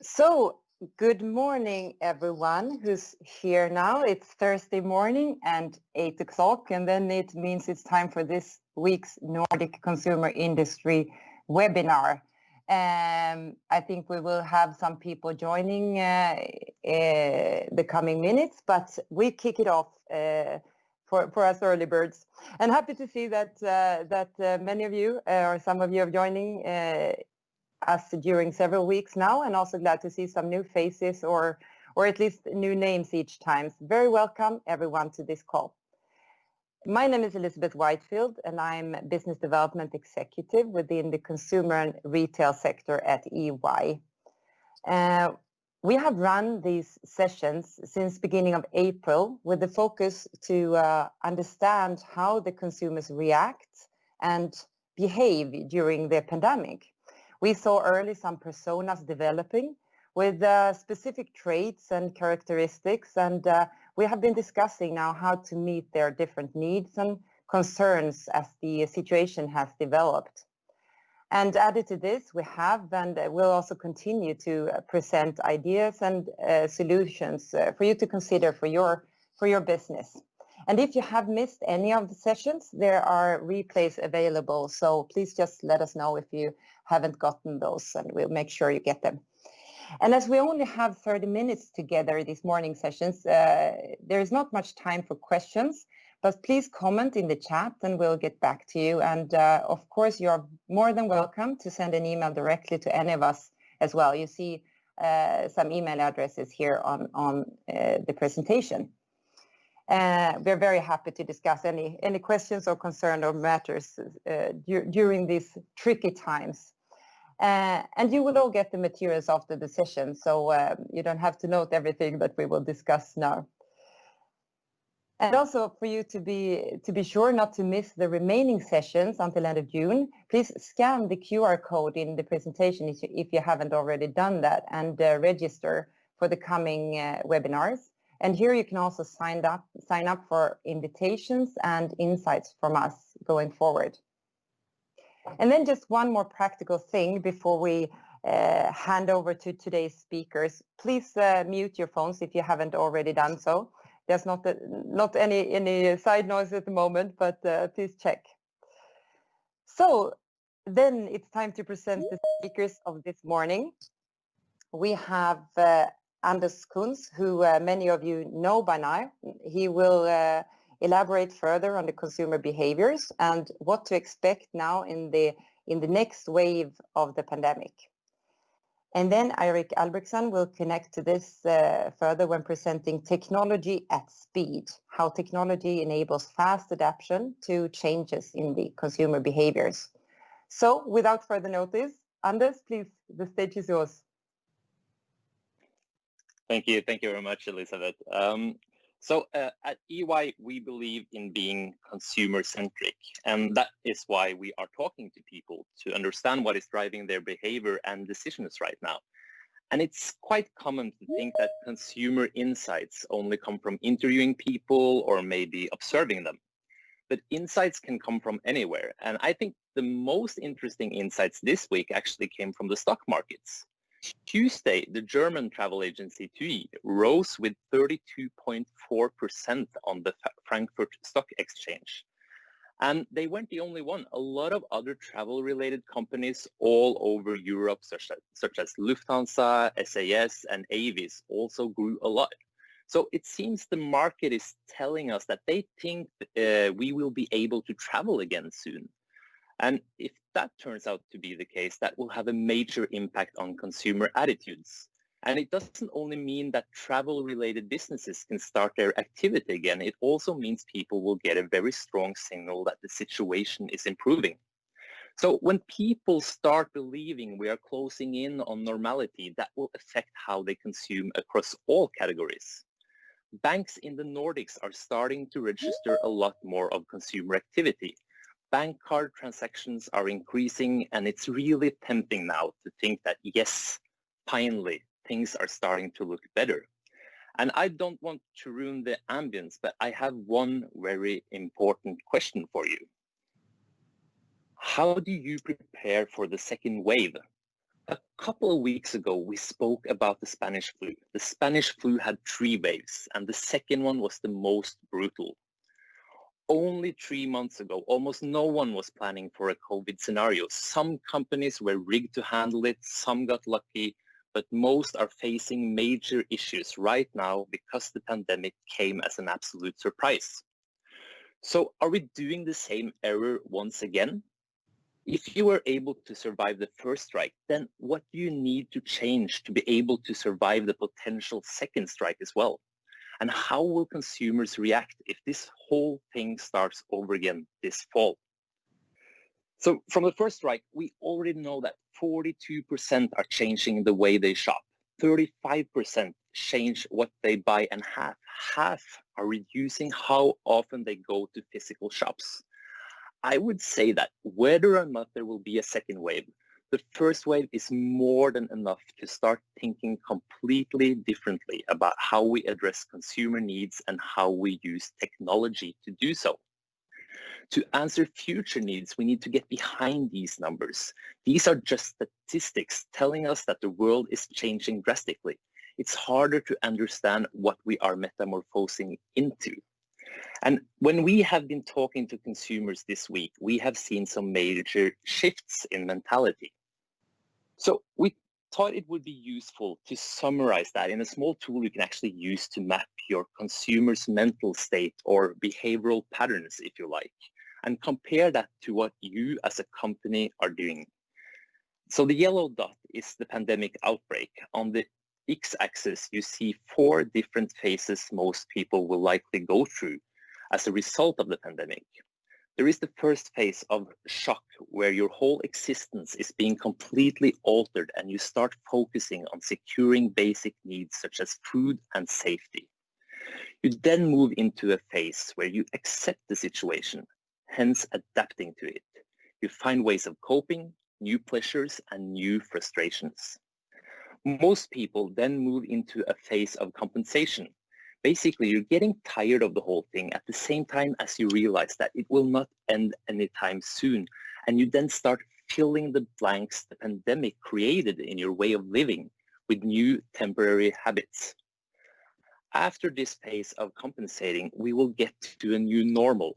So, good morning, everyone who's here now. It's Thursday morning and 8 o'clock, and then it means it's time for this week's Nordic Consumer Industry webinar. I think we will have some people joining the coming minutes, but we kick it off for us early birds. And happy to see that many of you or some of you are joining us during several weeks now, and also glad to see some new faces or at least new names each time. Very welcome everyone to this call. My name is Elizabeth Whitefield and I'm Business Development Executive within the consumer and retail sector at EY. We have run these sessions since beginning of April with the focus to understand how the consumers react and behave during the pandemic. We saw early some personas developing with specific traits and characteristics, and we have been discussing now how to meet their different needs and concerns as the situation has developed. And added to this, we have and will also continue to present ideas and solutions for you to consider for your business. And if you have missed any of the sessions, there are replays available. So please just let us know if you haven't gotten those, and we'll make sure you get them. And as we only have 30 minutes together these morning sessions, there is not much time for questions, but please comment in the chat and we'll get back to you. And of course, you're more than welcome to send an email directly to any of us as well. You see some email addresses here on the presentation. We're very happy to discuss any questions or concern or matters during these tricky times. And you will all get the materials after the session, so you don't have to note everything that we will discuss now. And also for you to be sure not to miss the remaining sessions until end of June, please scan the QR code in the presentation if you haven't already done that, and register for the coming webinars. And here you can also sign up for invitations and insights from us going forward. And then just one more practical thing before we hand over to today's speakers. Please mute your phones if you haven't already done so. There's not any side noise at the moment, but please check. So then it's time to present the speakers of this morning. We have Anders Kunz, who many of you know by now. He will elaborate further on the consumer behaviors and what to expect now in the next wave of the pandemic. And then Eirik Albrektsson will connect to this further when presenting technology at speed, how technology enables fast adaptation to changes in the consumer behaviors. So without further notice, Anders, please, the stage is yours. Thank you very much, Elizabeth. So at EY, we believe in being consumer-centric, and that is why we are talking to people to understand what is driving their behavior and decisions right now. And it's quite common to think that consumer insights only come from interviewing people or maybe observing them. But insights can come from anywhere. And I think the most interesting insights this week actually came from the stock markets. Tuesday, the German travel agency TUI rose with 32.4% on the Frankfurt Stock Exchange. And they weren't the only one. A lot of other travel-related companies all over Europe, such as Lufthansa, SAS, and Avis, also grew a lot. So it seems the market is telling us that they think we will be able to travel again soon. And if that turns out to be the case, that will have a major impact on consumer attitudes. And it doesn't only mean that travel-related businesses can start their activity again. It also means people will get a very strong signal that the situation is improving. So when people start believing we are closing in on normality, that will affect how they consume across all categories. Banks in the Nordics are starting to register a lot more of consumer activity. Bank card transactions are increasing, and it's really tempting now to think that, yes, finally, things are starting to look better. And I don't want to ruin the ambience, but I have one very important question for you. How do you prepare for the second wave? A couple of weeks ago, we spoke about the Spanish flu. The Spanish flu had 3 waves, and the second one was the most brutal. Only 3 months ago, almost no one was planning for a COVID scenario. Some companies were rigged to handle it, some got lucky, but most are facing major issues right now because the pandemic came as an absolute surprise. So are we doing the same error once again? If you were able to survive the first strike, then what do you need to change to be able to survive the potential second strike as well? And how will consumers react if this whole thing starts over again this fall? So from the first strike, we already know that 42% are changing the way they shop. 35% change what they buy, and half are reducing how often they go to physical shops. I would say that whether or not there will be a second wave, the first wave is more than enough to start thinking completely differently about how we address consumer needs and how we use technology to do so. To answer future needs, we need to get behind these numbers. These are just statistics telling us that the world is changing drastically. It's harder to understand what we are metamorphosing into. And when we have been talking to consumers this week, we have seen some major shifts in mentality. So we thought it would be useful to summarize that in a small tool you can actually use to map your consumer's mental state or behavioral patterns, if you like, and compare that to what you as a company are doing. So the yellow dot is the pandemic outbreak. On the x-axis, you see 4 different phases most people will likely go through as a result of the pandemic. There is the first phase of shock, where your whole existence is being completely altered and you start focusing on securing basic needs such as food and safety. You then move into a phase where you accept the situation, hence adapting to it. You find ways of coping, new pleasures, and new frustrations. Most people then move into a phase of compensation. Basically, you're getting tired of the whole thing at the same time as you realize that it will not end anytime soon. And you then start filling the blanks the pandemic created in your way of living with new temporary habits. After this phase of compensating, we will get to a new normal.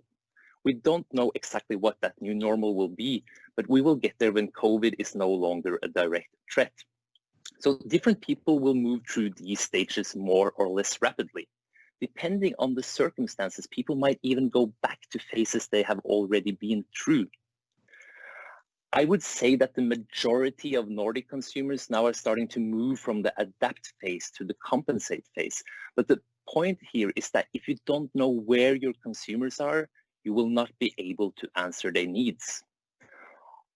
We don't know exactly what that new normal will be, but we will get there when COVID is no longer a direct threat. So different people will move through these stages more or less rapidly. Depending on the circumstances, people might even go back to phases they have already been through. I would say that the majority of Nordic consumers now are starting to move from the adapt phase to the compensate phase. But the point here is that if you don't know where your consumers are, you will not be able to answer their needs.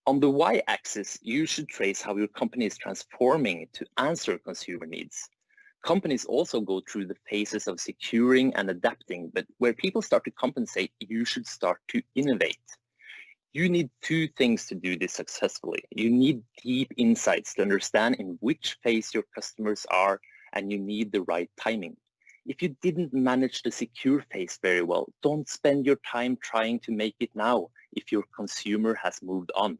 On the y-axis, you should trace how your company is transforming to answer consumer needs. Companies also go through the phases of securing and adapting, but where people start to compensate, you should start to innovate. You need 2 things to do this successfully. You need deep insights to understand in which phase your customers are, and you need the right timing. If you didn't manage the secure phase very well, don't spend your time trying to make it now if your consumer has moved on.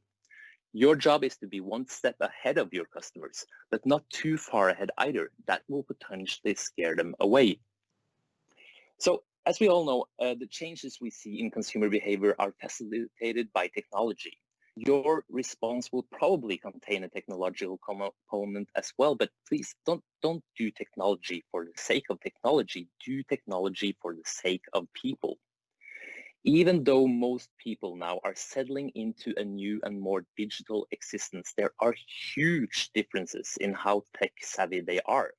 Your job is to be one step ahead of your customers, but not too far ahead either. That will potentially scare them away. So as we all know, the changes we see in consumer behavior are facilitated by technology. Your response will probably contain a technological component as well, but please don't do technology for the sake of technology. Do technology for the sake of people. Even though most people now are settling into a new and more digital existence, there are huge differences in how tech savvy they are.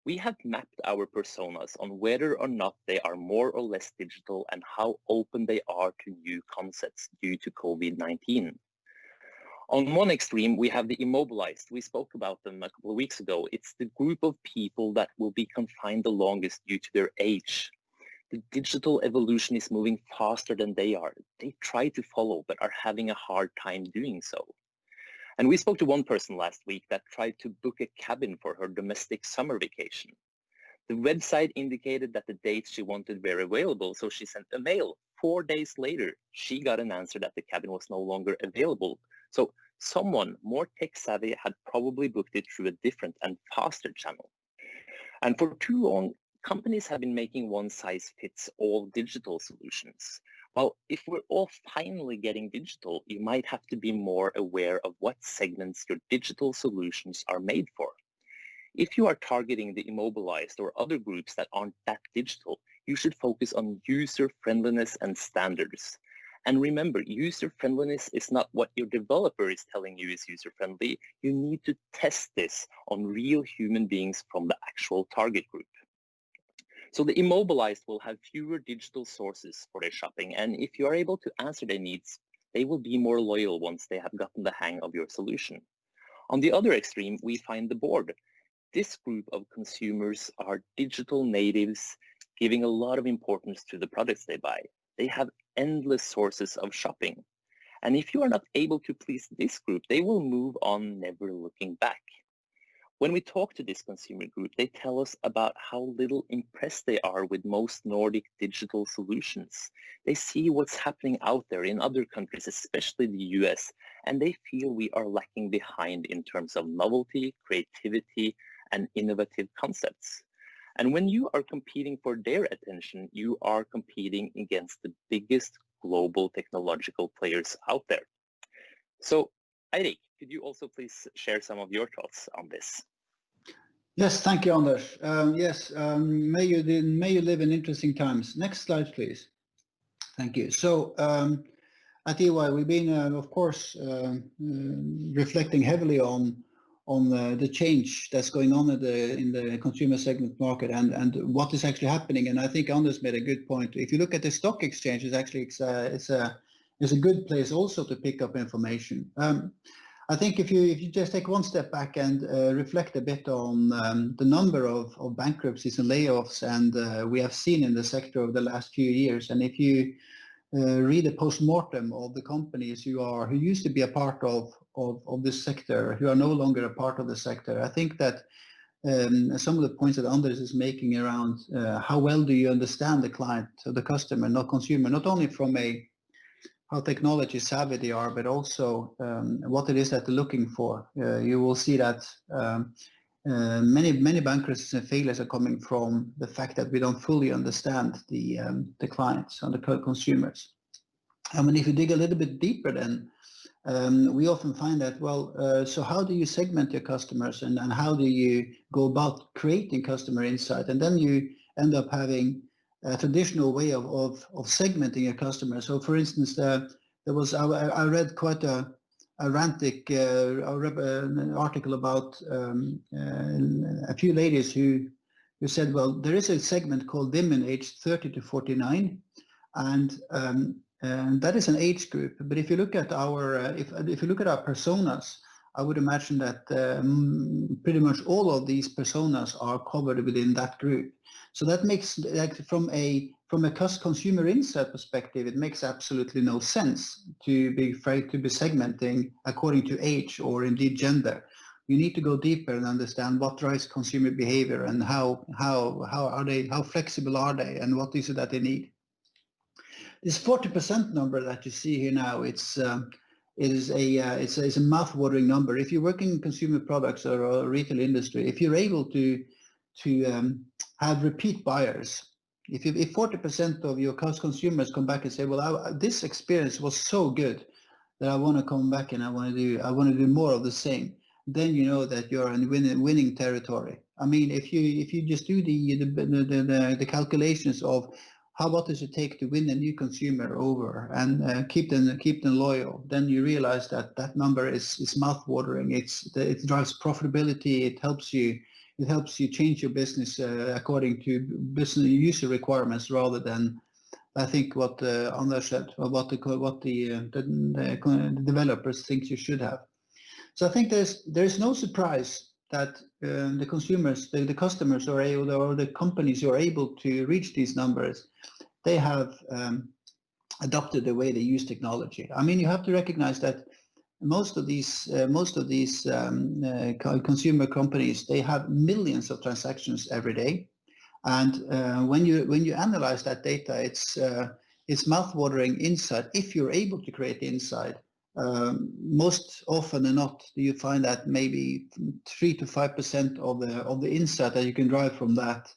We have mapped our personas on whether or not they are more or less digital and how open they are to new concepts due to COVID-19. On one extreme, we have the immobilized. We spoke about them a couple of weeks ago. It's the group of people that will be confined the longest due to their age. The digital evolution is moving faster than they are. They try to follow, but are having a hard time doing so. And we spoke to one person last week that tried to book a cabin for her domestic summer vacation. The website indicated that the dates she wanted were available, so she sent a mail. 4 days later, she got an answer that the cabin was no longer available. So someone more tech-savvy had probably booked it through a different and faster channel. And for too long, companies have been making one-size-fits-all digital solutions. Well, if we're all finally getting digital, you might have to be more aware of what segments your digital solutions are made for. If you are targeting the immobilized or other groups that aren't that digital, you should focus on user-friendliness and standards. And remember, user-friendliness is not what your developer is telling you is user-friendly. You need to test this on real human beings from the actual target group. So the immobilized will have fewer digital sources for their shopping, and if you are able to answer their needs, they will be more loyal once they have gotten the hang of your solution. On the other extreme, we find the bored. This group of consumers are digital natives, giving a lot of importance to the products they buy. They have endless sources of shopping. And if you are not able to please this group, they will move on, never looking back. When we talk to this consumer group, they tell us about how little impressed they are with most Nordic digital solutions. They see what's happening out there in other countries, especially the US, and they feel we are lacking behind in terms of novelty, creativity, and innovative concepts. And when you are competing for their attention, you are competing against the biggest global technological players out there. So, Eirik, could you also please share some of your thoughts on this? Yes, thank you, Anders. May you live in interesting times. Next slide, please. Thank you. So at EY, we've been, of course, reflecting heavily on the change that's going on in the consumer segment market and what is actually happening. And I think Anders made a good point. If you look at the stock exchange, it's a good place also to pick up information. I think if you just take one step back and reflect a bit on the number of bankruptcies and layoffs and we have seen in the sector over the last few years, and if you read a post-mortem of the companies who used to be a part of this sector, who are no longer a part of the sector, I think that some of the points that Anders is making around how well do you understand the client, the customer, not consumer, not only from how technology savvy they are, but also what it is that they're looking for. You will see that many bankruptcies and failures are coming from the fact that we don't fully understand the clients and the consumers. And when if you dig a little bit deeper, then we often find that, so how do you segment your customers and how do you go about creating customer insight? And then you end up having a traditional way of segmenting your customers. So, for instance, I read quite a rantic article about a few ladies who said, well, there is a segment called women aged 30 to 49, and that is an age group. But if you look at our if you look at our personas, I would imagine that pretty much all of these personas are covered within that group. So that makes, like, from a consumer insight perspective, it makes absolutely no sense to be segmenting according to age or indeed gender. You need to go deeper and understand what drives consumer behavior and how flexible are they and what is it that they need. This 40% number that you see here now, it's a mouth-watering number. If you work in consumer products or retail industry, if you're able to have repeat buyers, if 40% of your consumers come back and say, well, this experience was so good that I want to come back and I want to do more of the same, then you know that you're in winning territory. I mean, if you just do the calculations of what does it take to win a new consumer over and keep them loyal, then you realize that number is mouth-watering. It drives profitability. It helps you change your business according to business user requirements rather than, I think, what Anders said, or what the developers think you should have. So I think there's no surprise that the consumers, the customers are able, or the companies who are able to reach these numbers, they have adopted the way they use technology. I mean, you have to recognize that most of these consumer companies, they have millions of transactions every day, and when you analyze that data, it's mouth-watering insight if you're able to create insight most often than not, you find that maybe 3 to 5% of the insight that you can drive from that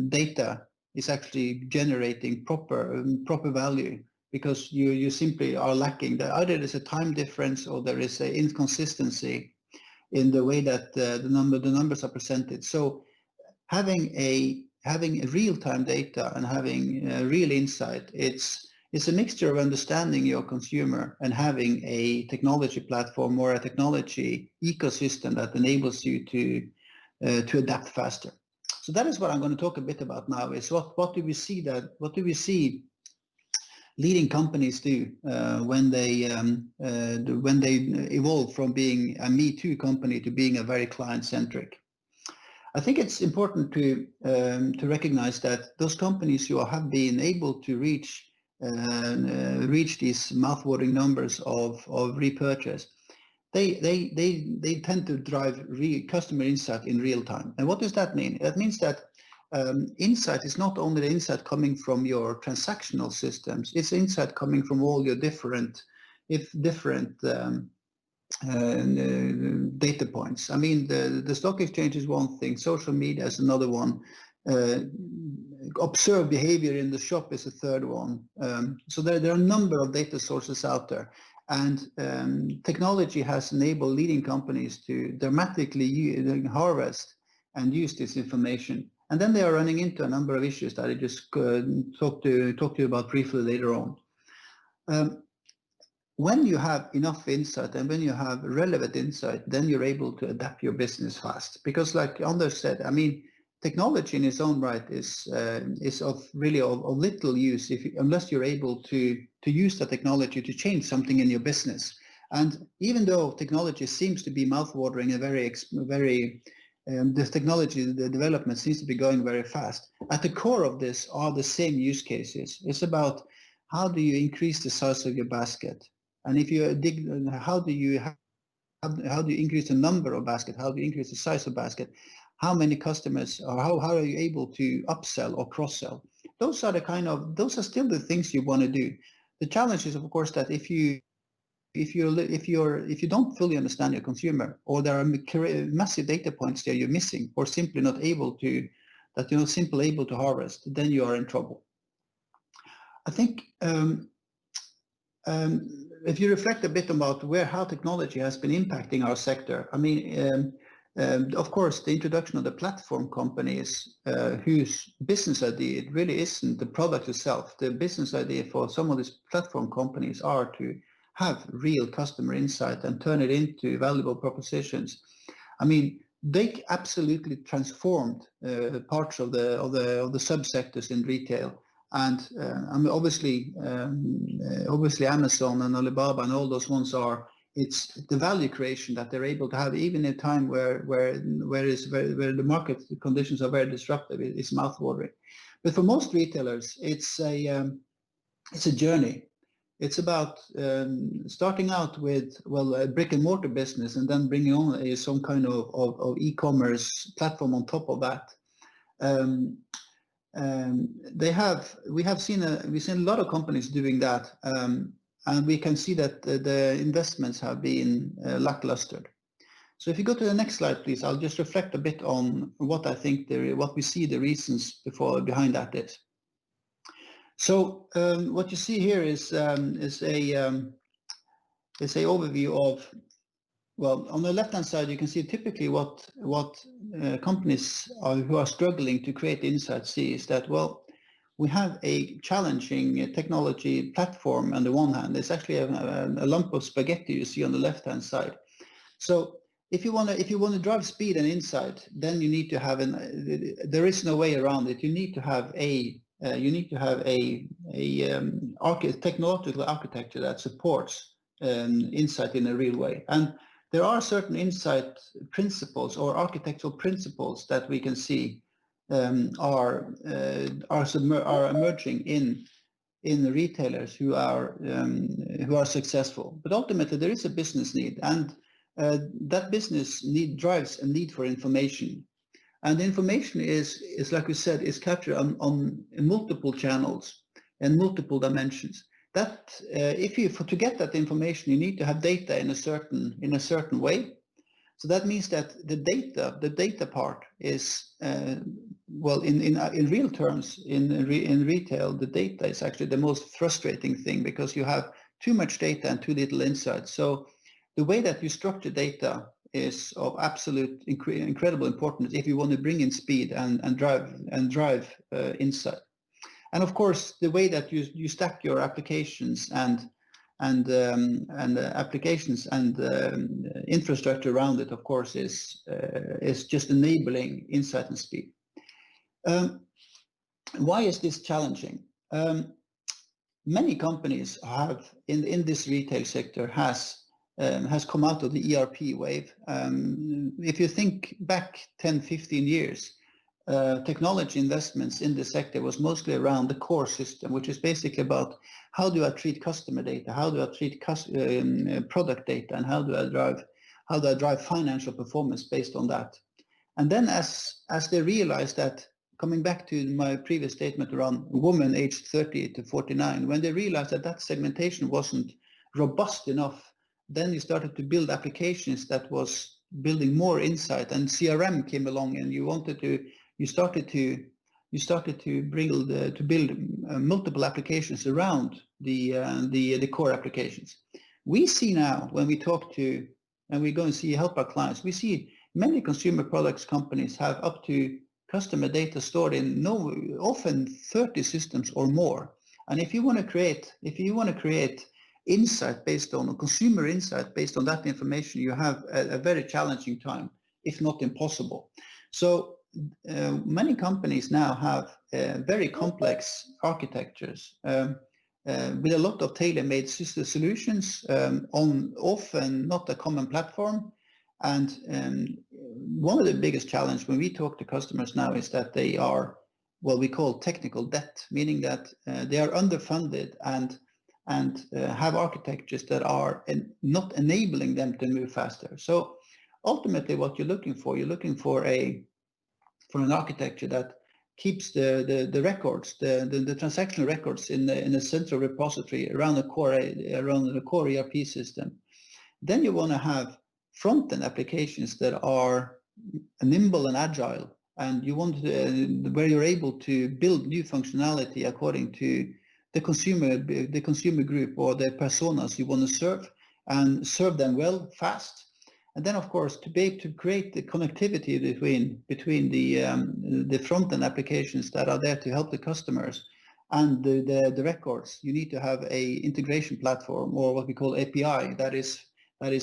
data is actually generating proper value, because you simply are lacking. Either there's a time difference or there is an inconsistency in the way that the numbers are presented. So having real-time data and having real insight, it's a mixture of understanding your consumer and having a technology platform or a technology ecosystem that enables you to adapt faster. So that is what I'm going to talk a bit about now. Is what do we see leading companies do when they evolve from being a Me Too company to being a very client-centric. I think it's important to recognize that those companies who have been able to reach these mouth-watering numbers of repurchase, they tend to drive customer insight in real time. And what does that mean? That means that insight is not only the insight coming from your transactional systems, it's insight coming from all your different data points. I mean, the stock exchange is one thing, social media is another one, observed behavior in the shop is a third one. So there are a number of data sources out there, and technology has enabled leading companies to dramatically harvest and use this information. And then they are running into a number of issues that I just talk to you about briefly later on. When you have enough insight and when you have relevant insight, then you're able to adapt your business fast. Because like Anders said, I mean, technology in its own right is of little use unless you're able to use the technology to change something in your business. And even though technology seems to be mouth-watering and the development seems to be going very fast, at the core of this are the same use cases. It's about how do you increase the size of your basket, and if you dig, how do you increase the number of basket? How do you increase the size of basket? How many customers, or how are you able to upsell or cross-sell? Those are still the things you want to do. The challenge is, of course, that if you don't fully understand your consumer, or there are massive data points that you're missing, or simply not able to harvest, then you are in trouble. I think if you reflect a bit about how technology has been impacting our sector, I mean, of course, the introduction of the platform companies whose business idea, it really isn't the product itself. The business idea for some of these platform companies are to have real customer insight and turn it into valuable propositions. I mean, they absolutely transformed parts of the subsectors in retail. And I mean, obviously Amazon and Alibaba and all those ones it's the value creation that they're able to have, even in a time where the market conditions are very disruptive. It's mouth-watering. But for most retailers, it's a journey. It's about starting out with a brick and mortar business, and then bringing on some kind of e-commerce platform on top of that. We've seen a lot of companies doing that, and we can see that the investments have been lackluster. So if you go to the next slide, please, I'll just reflect a bit on what I think what we see the reasons behind that is. So what you see here is a overview of, well, on the left-hand side, you can see typically what companies who are struggling to create insights see is that, well, we have a challenging technology platform on the one hand. There's actually a lump of spaghetti you see on the left-hand side. So if you want to drive speed and insight, then you need to have there is no way around it. You need to have a technological architecture that supports insight in a real way. And there are certain insight principles or architectural principles that we can see are emerging in the retailers who are successful. But ultimately, there is a business need, and that business need drives a need for information. And the information is like we said, is captured on multiple channels and multiple dimensions. to get that information, you need to have data in a certain way. So that means that the data part is well, in real terms, in retail, the data is actually the most frustrating thing, because you have too much data and too little insight. So the way that you structure data is of absolute incredible importance if you want to bring in speed and drive insight. And of course, the way that you stack your applications and infrastructure around it, of course, is just enabling insight and speed. Why is this challenging? Many companies have in this retail sector has come out of the ERP wave. If you think back 10, 15 years, technology investments in the sector was mostly around the core system, which is basically about how do I treat customer data, how do I treat product data, and how do I drive financial performance based on that. And then as they realized that, coming back to my previous statement around women aged 30 to 49, when they realized that segmentation wasn't robust enough, then you started to build applications that was building more insight, and CRM came along, and you started to build multiple applications around the core applications. We see now, when we talk to, and we go and help our clients, we see many consumer products companies have up to customer data stored in often 30 systems or more. And if you want to create insight based on consumer insight based on that information, you have a very challenging time, if not impossible. So many companies now have very complex architectures with a lot of tailor-made system solutions on often not a common platform. And one of the biggest challenges when we talk to customers now is that they are what we call technical debt, meaning that they are underfunded and have architectures that are not enabling them to move faster. So ultimately, what you're looking for an architecture that keeps the records, the transactional records in a central repository around the core ERP system. Then you want to have front-end applications that are nimble and agile, and you want where you're able to build new functionality according to the consumer group or the personas you want to serve, and serve them well, fast. And then, of course, to be able to create the connectivity between the front-end applications that are there to help the customers and the records, you need to have a integration platform, or what we call API, that is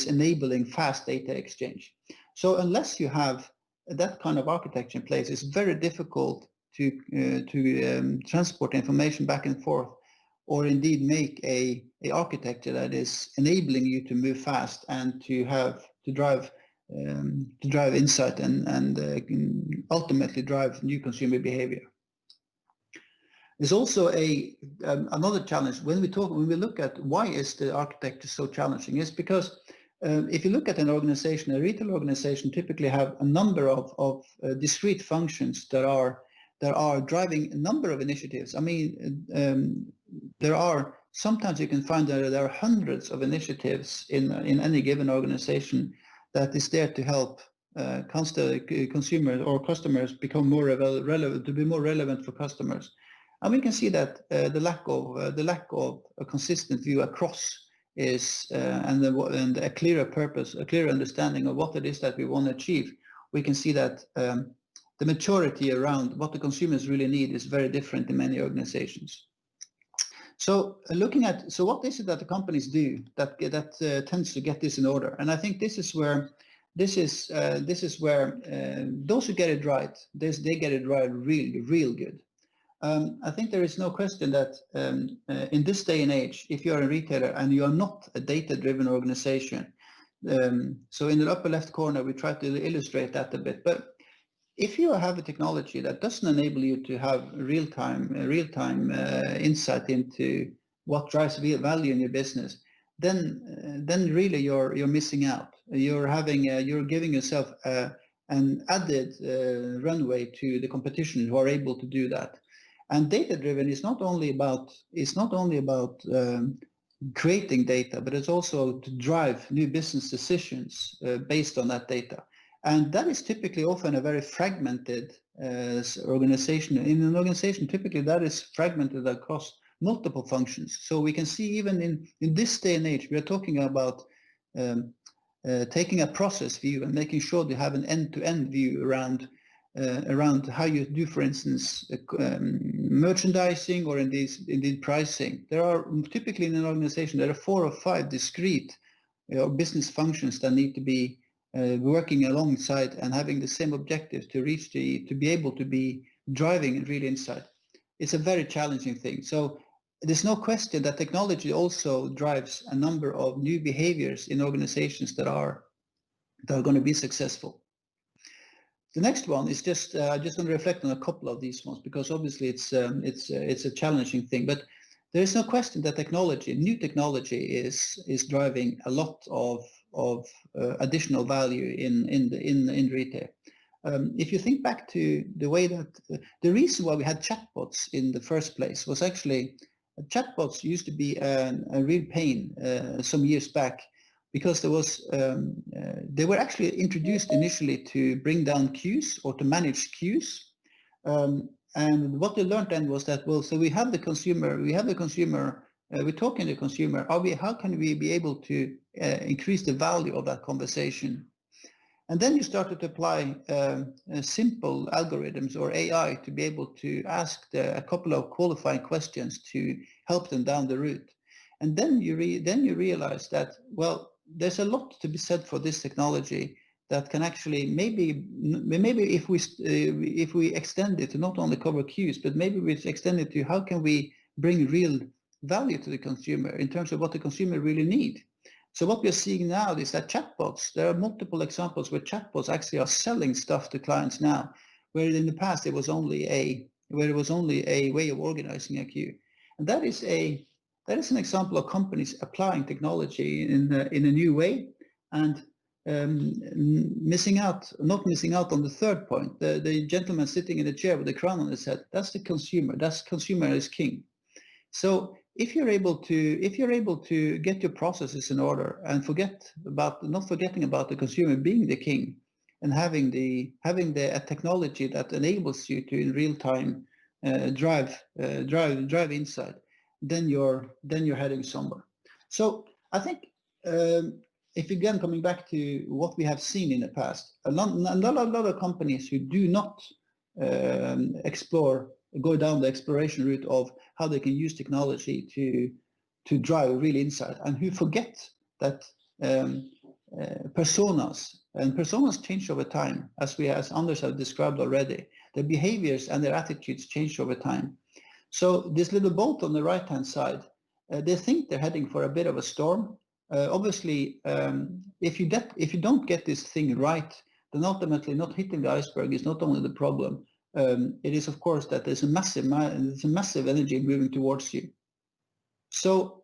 enabling fast data exchange. So unless you have that kind of architecture in place, it's very difficult to transport information back and forth, or indeed make a architecture that is enabling you to move fast and to drive insight and ultimately drive new consumer behavior. There's also another challenge when we look at why is the architecture so challenging, is because if you look at an organization, a retail organization typically have a number of discrete functions that are driving a number of initiatives. I mean, sometimes you can find that there are hundreds of initiatives in any given organization that is there to help consumers or customers become more relevant, to be more relevant for customers. And we can see that the lack of a consistent view across is and a clearer purpose, a clearer understanding of what it is that we want to achieve. We can see that the maturity around what the consumers really need is very different in many organizations. So what is it that the companies do that tends to get this in order? And I think this is where those who get it right, they get it right real good. I think there is no question that in this day and age, if you are a retailer and you are not a data-driven organization, so in the upper left corner, we try to illustrate that a bit. But if you have a technology that doesn't enable you to have real-time insight into what drives real value in your business, then really you're missing out. You're giving yourself an added runway to the competition who are able to do that. And data-driven is not only about creating data, but it's also to drive new business decisions based on that data. And that is typically often a very fragmented organization. In an organization, typically that is fragmented across multiple functions. So we can see even in this day and age, we are talking about taking a process view and making sure you have an end-to-end view around how you do, for instance, merchandising or indeed pricing. There are typically in an organization there are 4 or 5 discrete business functions that need to be working alongside and having the same objectives to be able to be driving real insight. It's a very challenging thing. So there's no question that technology also drives a number of new behaviors in organizations that are going to be successful. The next one is just I just want to reflect on a couple of these ones, because obviously it's a challenging thing. But there is no question that new technology is driving a lot of additional value in retail. If you think back to the way that the reason why we had chatbots in the first place was actually chatbots used to be a real pain some years back, because they were actually introduced initially to bring down queues or to manage queues. And what they learned then was that, well, so we have the consumer, we're talking to the consumer, how can we be able to increase the value of that conversation? And then you started to apply simple algorithms or AI to be able to ask a couple of qualifying questions to help them down the route. And then you realize that, well, there's a lot to be said for this technology that can actually maybe if we extend it to not only cover queues, but maybe we extend it to how can we bring real value to the consumer in terms of what the consumer really need. So what we're seeing now is that chatbots, there are multiple examples where chatbots actually are selling stuff to clients now, where in the past it was only a way of organizing a queue. And that is an example of companies applying technology in a new way and not missing out on the third point. The gentleman sitting in the chair with the crown on his head, that's the consumer. That's consumer is king. So if you're able to get your processes in order and not forgetting about the consumer being the king, and having a technology that enables you to in real time drive insight, then you're heading somewhere. So I think if again coming back to what we have seen in the past, a lot of companies who do not go down the exploration route of how they can use technology to drive real insight, and who forget that personas change over time, as Anders have described already. Their behaviors and their attitudes change over time. So this little boat on the right hand side, they think they're heading for a bit of a storm. Obviously, if you don't get this thing right, then ultimately not hitting the iceberg is not only the problem. It is, of course, that there's a massive energy moving towards you. So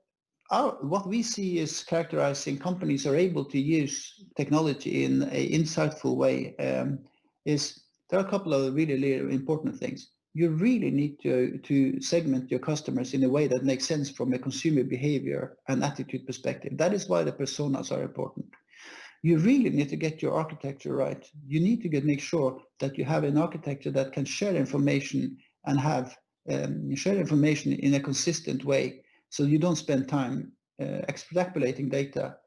what we see is characterizing companies are able to use technology in an insightful way. There are a couple of really important things. You really need to segment your customers in a way that makes sense from a consumer behavior and attitude perspective. That is why the personas are important. You really need to get your architecture right. You need to make sure that you have an architecture that can share information and share information in a consistent way, so you don't spend time extrapolating data.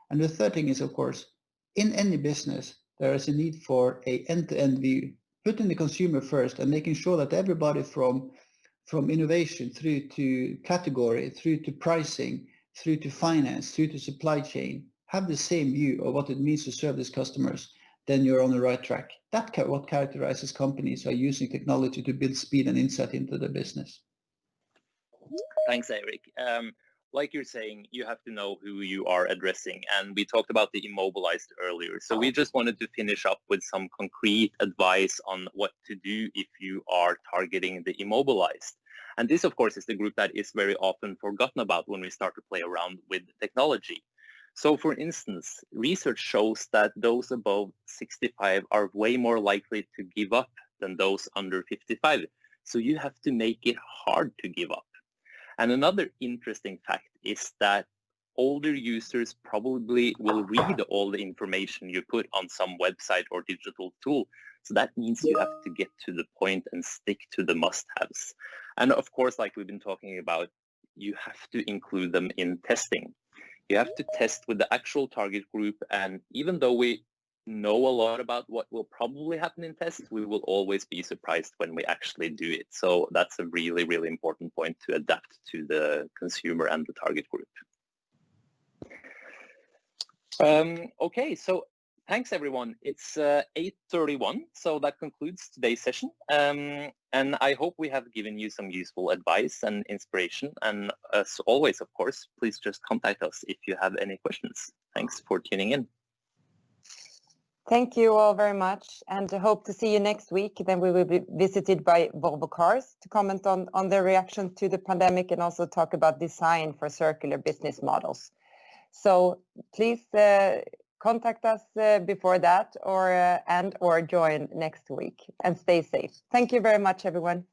And the third thing is, of course, in any business, there is a need for an end-to-end view, putting the consumer first and making sure that everybody from innovation through to category, through to pricing, through to finance, through to supply chain, have the same view of what it means to serve these customers, then you're on the right track. That's what characterizes companies are using technology to build speed and insight into their business. Thanks, Eric. Like you're saying, you have to know who you are addressing. And we talked about the Immobilised earlier. So we just wanted to finish up with some concrete advice on what to do if you are targeting the Immobilised. And this, of course, is the group that is very often forgotten about when we start to play around with technology. So, for instance, research shows that those above 65 are way more likely to give up than those under 55. So you have to make it hard to give up. And another interesting fact is that older users probably will read all the information you put on some website or digital tool. So that means you have to get to the point and stick to the must-haves. And of course, like we've been talking about, you have to include them in testing. You have to test with the actual target group. And even though we know a lot about what will probably happen in tests, we will always be surprised when we actually do it. So that's a really, really important point to adapt to the consumer and the target group. Okay, so thanks everyone. It's 8:31, so that concludes today's session. And I hope we have given you some useful advice and inspiration. And as always, of course, please just contact us if you have any questions. Thanks for tuning in. Thank you all very much, and I hope to see you next week. Then we will be visited by Volvo Cars to comment on their reaction to the pandemic and also talk about design for circular business models. So please contact us before that or join next week and stay safe. Thank you very much, everyone.